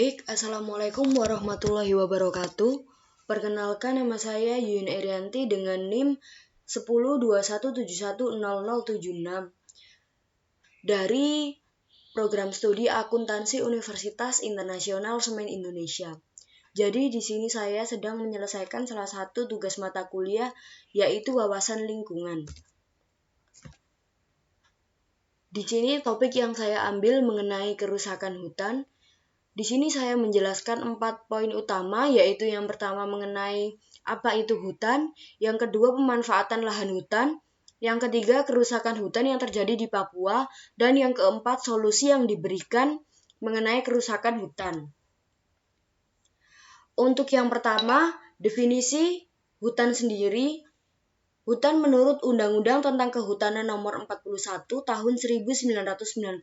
Assalamualaikum warahmatullahi wabarakatuh. Perkenalkan, nama saya Yuyun Erianti dengan NIM 1021710076 dari Program Studi Akuntansi Universitas Internasional Semen Indonesia. Jadi di sini saya sedang menyelesaikan salah satu tugas mata kuliah, yaitu wawasan lingkungan. Di sini topik yang saya ambil mengenai kerusakan hutan. Di sini saya menjelaskan 4 poin utama, yaitu yang pertama mengenai apa itu hutan, yang kedua pemanfaatan lahan hutan, yang ketiga kerusakan hutan yang terjadi di Papua, dan yang keempat solusi yang diberikan mengenai kerusakan hutan. Untuk yang pertama, definisi hutan sendiri. Hutan menurut Undang-Undang tentang Kehutanan Nomor 41 Tahun 1999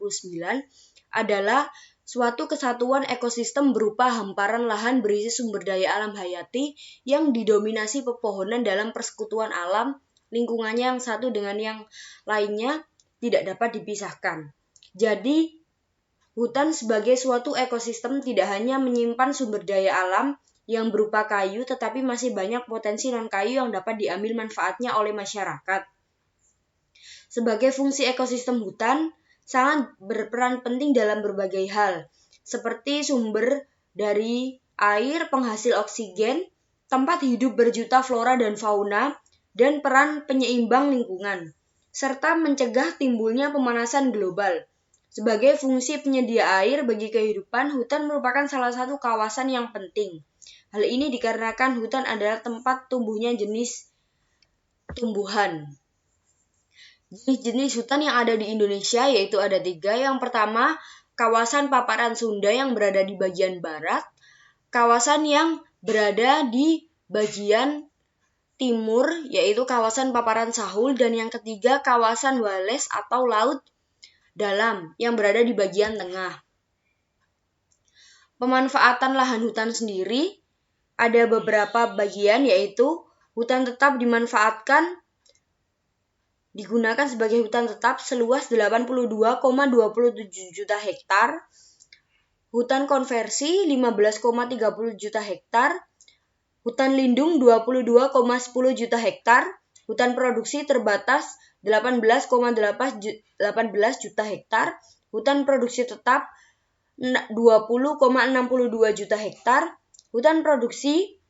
adalah suatu kesatuan ekosistem berupa hamparan lahan berisi sumber daya alam hayati yang didominasi pepohonan dalam persekutuan alam, lingkungannya yang satu dengan yang lainnya tidak dapat dipisahkan. Jadi, hutan sebagai suatu ekosistem tidak hanya menyimpan sumber daya alam yang berupa kayu, tetapi masih banyak potensi non-kayu yang dapat diambil manfaatnya oleh masyarakat. Sebagai fungsi ekosistem hutan, sangat berperan penting dalam berbagai hal, seperti sumber dari air, penghasil oksigen, tempat hidup berjuta flora dan fauna, dan peran penyeimbang lingkungan, serta mencegah timbulnya pemanasan global. Sebagai fungsi penyedia air bagi kehidupan, hutan merupakan salah satu kawasan yang penting. Hal ini dikarenakan hutan adalah tempat tumbuhnya jenis tumbuhan. Jenis hutan yang ada di Indonesia yaitu ada 3. Yang pertama, kawasan paparan Sunda yang berada di bagian barat, kawasan yang berada di bagian timur yaitu kawasan paparan Sahul, dan yang ketiga kawasan Wales atau Laut Dalam yang berada di bagian tengah. Pemanfaatan lahan hutan sendiri ada beberapa bagian, yaitu hutan tetap digunakan sebagai hutan tetap seluas 82,27 juta hektar, hutan konversi 15,30 juta hektar, hutan lindung 22,10 juta hektar, hutan produksi terbatas 18,18 juta hektar, hutan produksi tetap 20,62 juta hektar, hutan produksi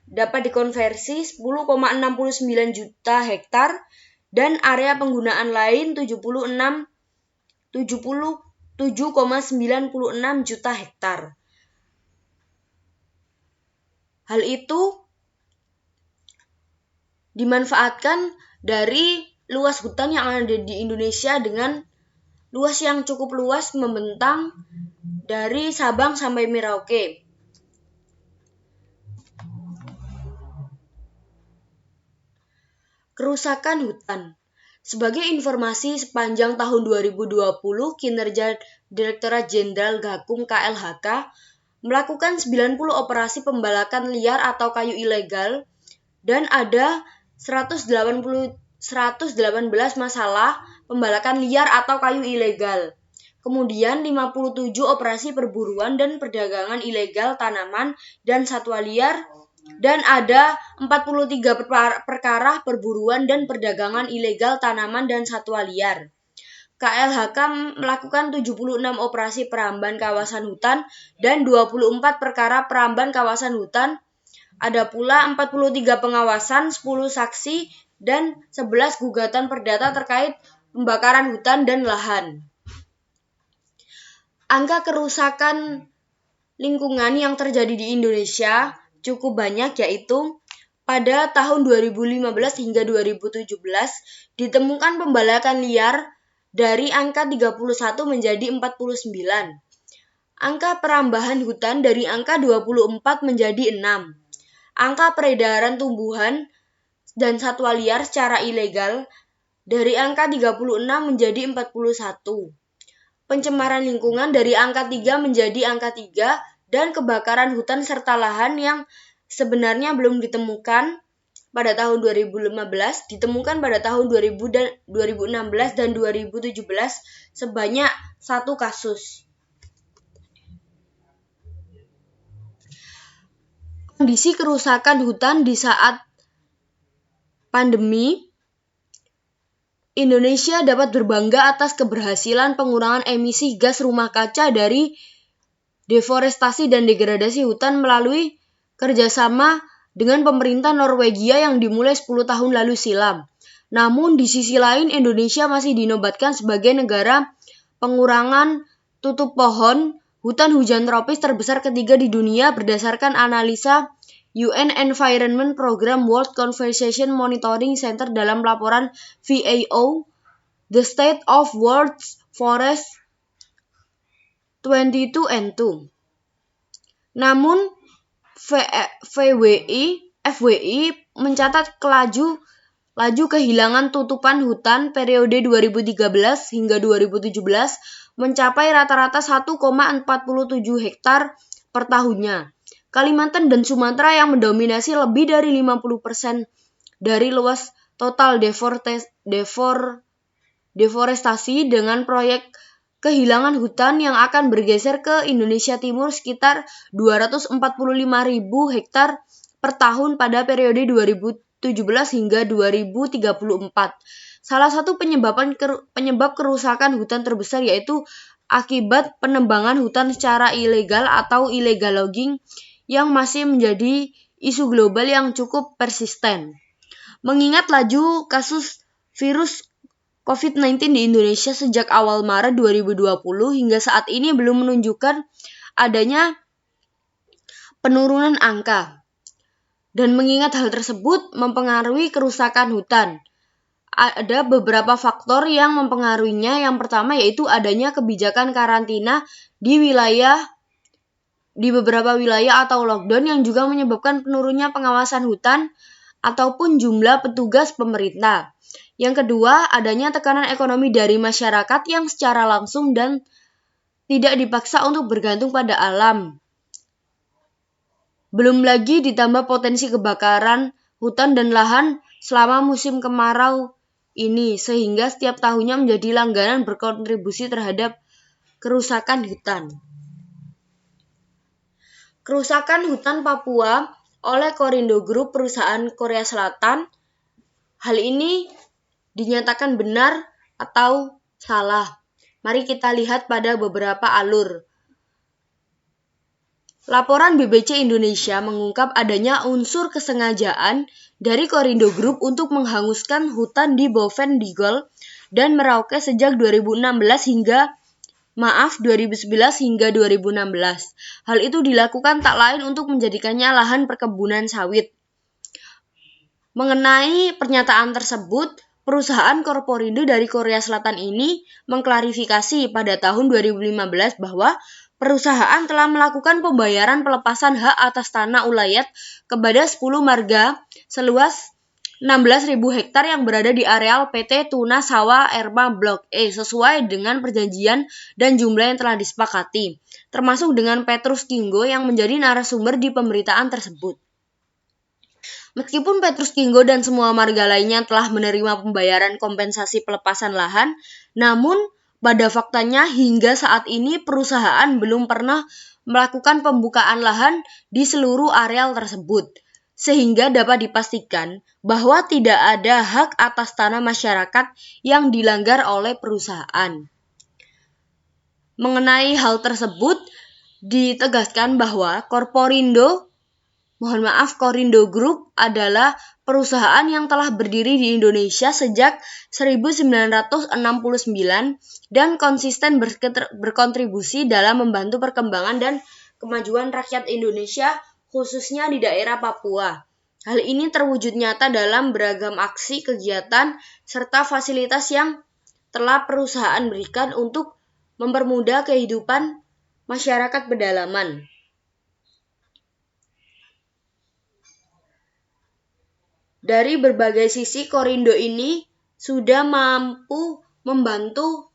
dapat dikonversi 10,69 juta hektar, dan area penggunaan lain 77,96 juta hektar. Hal itu dimanfaatkan dari luas hutan yang ada di Indonesia dengan luas yang cukup luas membentang dari Sabang sampai Merauke. Kerusakan hutan. Sebagai informasi, sepanjang tahun 2020, kinerja Direktorat Jenderal Gakum KLHK melakukan 90 operasi pembalakan liar atau kayu ilegal, dan ada 118 masalah pembalakan liar atau kayu ilegal. Kemudian 57 operasi perburuan dan perdagangan ilegal tanaman dan satwa liar, dan ada 43 perkara perburuan dan perdagangan ilegal tanaman dan satwa liar. KLHK melakukan 76 operasi peramban kawasan hutan dan 24 perkara peramban kawasan hutan. Ada pula 43 pengawasan, 10 saksi, dan 11 gugatan perdata terkait pembakaran hutan dan lahan. Angka kerusakan lingkungan yang terjadi di Indonesia cukup banyak, yaitu pada tahun 2015 hingga 2017 ditemukan pembalakan liar dari angka 31 menjadi 49. Angka perambahan hutan dari angka 24 menjadi 6. Angka peredaran tumbuhan dan satwa liar secara ilegal dari angka 36 menjadi 41. Pencemaran lingkungan dari angka 3 menjadi angka 3, dan kebakaran hutan serta lahan yang sebenarnya belum ditemukan pada tahun 2015 ditemukan pada tahun 2016 dan 2017 sebanyak 1 kasus. Kondisi kerusakan hutan di saat pandemi, Indonesia dapat berbangga atas keberhasilan pengurangan emisi gas rumah kaca dari deforestasi dan degradasi hutan melalui kerjasama dengan pemerintah Norwegia yang dimulai 10 tahun lalu silam. Namun di sisi lain Indonesia masih dinobatkan sebagai negara pengurangan tutup pohon hutan hujan tropis terbesar ketiga di dunia berdasarkan analisa UN Environment Program World Conservation Monitoring Center dalam laporan VAO, The State of World's Forests 2022. Namun, FWI mencatat laju kehilangan tutupan hutan periode 2013 hingga 2017 mencapai rata-rata 1,47 hektar per tahunnya. Kalimantan dan Sumatera yang mendominasi lebih dari 50% dari luas total deforestasi dengan proyek kehilangan hutan yang akan bergeser ke Indonesia Timur sekitar 245.000 hektar per tahun pada periode 2017 hingga 2034. Salah satu penyebab kerusakan hutan terbesar yaitu akibat penebangan hutan secara ilegal atau illegal logging yang masih menjadi isu global yang cukup persisten. Mengingat laju kasus virus COVID-19 di Indonesia sejak awal Maret 2020 hingga saat ini belum menunjukkan adanya penurunan angka. Dan mengingat hal tersebut mempengaruhi kerusakan hutan. Ada beberapa faktor yang mempengaruhinya. Yang pertama yaitu adanya kebijakan karantina di beberapa wilayah atau lockdown yang juga menyebabkan penurunnya pengawasan hutan ataupun jumlah petugas pemerintah. Yang kedua, adanya tekanan ekonomi dari masyarakat yang secara langsung dan tidak dipaksa untuk bergantung pada alam. Belum lagi ditambah potensi kebakaran hutan dan lahan selama musim kemarau ini, sehingga setiap tahunnya menjadi langganan berkontribusi terhadap kerusakan hutan. Kerusakan hutan Papua oleh Korindo Group perusahaan Korea Selatan. Hal ini dinyatakan benar atau salah. Mari kita lihat pada beberapa alur. Laporan BBC Indonesia mengungkap adanya unsur kesengajaan dari Korindo Group untuk menghanguskan hutan di Boven Digul dan Merauke sejak 2011 hingga 2016. Hal itu dilakukan tak lain untuk menjadikannya lahan perkebunan sawit. Mengenai pernyataan tersebut, perusahaan Korporindo dari Korea Selatan ini mengklarifikasi pada tahun 2015 bahwa perusahaan telah melakukan pembayaran pelepasan hak atas tanah ulayat kepada 10 marga seluas 16.000 hektar yang berada di areal PT Tuna Sawah Erma Blok E sesuai dengan perjanjian dan jumlah yang telah disepakati, termasuk dengan Petrus Kinggo yang menjadi narasumber di pemberitaan tersebut. Meskipun Petrus Kinggo dan semua marga lainnya telah menerima pembayaran kompensasi pelepasan lahan, namun pada faktanya hingga saat ini perusahaan belum pernah melakukan pembukaan lahan di seluruh areal tersebut, sehingga dapat dipastikan bahwa tidak ada hak atas tanah masyarakat yang dilanggar oleh perusahaan. Mengenai hal tersebut, ditegaskan bahwa Korporindo Group adalah perusahaan yang telah berdiri di Indonesia sejak 1969 dan konsisten berkontribusi dalam membantu perkembangan dan kemajuan rakyat Indonesia khususnya di daerah Papua. Hal ini terwujud nyata dalam beragam aksi, kegiatan, serta fasilitas yang telah perusahaan berikan untuk mempermudah kehidupan masyarakat pedalaman. Dari berbagai sisi, Korindo ini sudah mampu membantu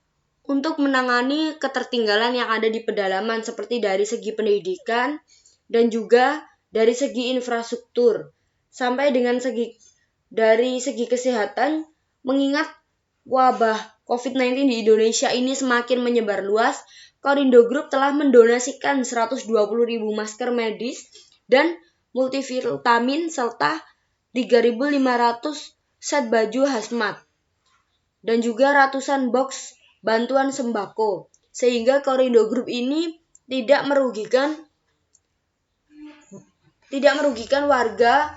untuk menangani ketertinggalan yang ada di pedalaman seperti dari segi pendidikan dan juga dari segi infrastruktur sampai dengan dari segi kesehatan. Mengingat wabah COVID-19 di Indonesia ini semakin menyebar luas, Korindo Group telah mendonasikan 120.000 masker medis dan multivitamin, serta 3.500 set baju hazmat, dan juga ratusan box bantuan sembako, sehingga Korindo Group ini tidak merugikan warga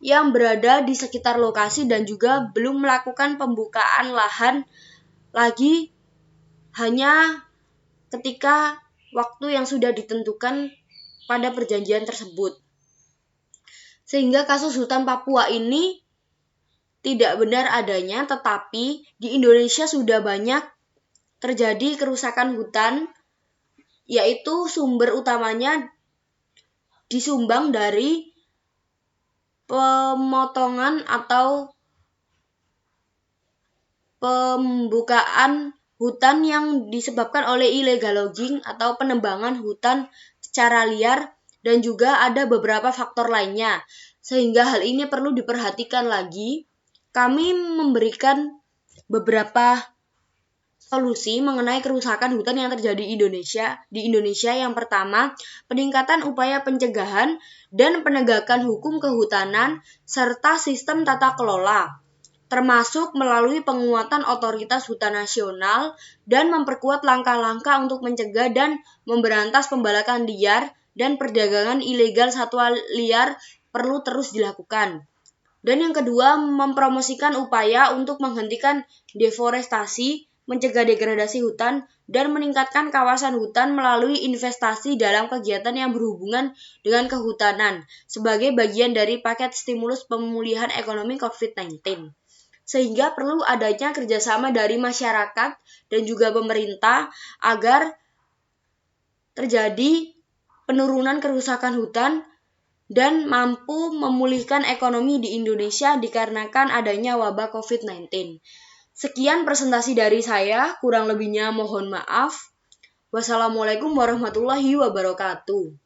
yang berada di sekitar lokasi dan juga belum melakukan pembukaan lahan lagi, hanya ketika waktu yang sudah ditentukan pada perjanjian tersebut. Sehingga kasus hutan Papua ini tidak benar adanya, tetapi di Indonesia sudah banyak terjadi kerusakan hutan, yaitu sumber utamanya disumbang dari pemotongan atau pembukaan hutan yang disebabkan oleh illegal logging atau penebangan hutan secara liar, dan juga ada beberapa faktor lainnya. Sehingga hal ini perlu diperhatikan lagi. Kami memberikan beberapa solusi mengenai kerusakan hutan yang terjadi di Indonesia. Yang pertama, peningkatan upaya pencegahan dan penegakan hukum kehutanan serta sistem tata kelola, termasuk melalui penguatan otoritas hutan nasional dan memperkuat langkah-langkah untuk mencegah dan memberantas pembalakan liar dan perdagangan ilegal satwa liar perlu terus dilakukan. Dan yang kedua, mempromosikan upaya untuk menghentikan deforestasi, mencegah degradasi hutan, dan meningkatkan kawasan hutan melalui investasi dalam kegiatan yang berhubungan dengan kehutanan sebagai bagian dari paket stimulus pemulihan ekonomi COVID-19. Sehingga perlu adanya kerjasama dari masyarakat dan juga pemerintah agar terjadi penurunan kerusakan hutan dan mampu memulihkan ekonomi di Indonesia dikarenakan adanya wabah COVID-19. Sekian presentasi dari saya, kurang lebihnya mohon maaf. Wassalamualaikum warahmatullahi wabarakatuh.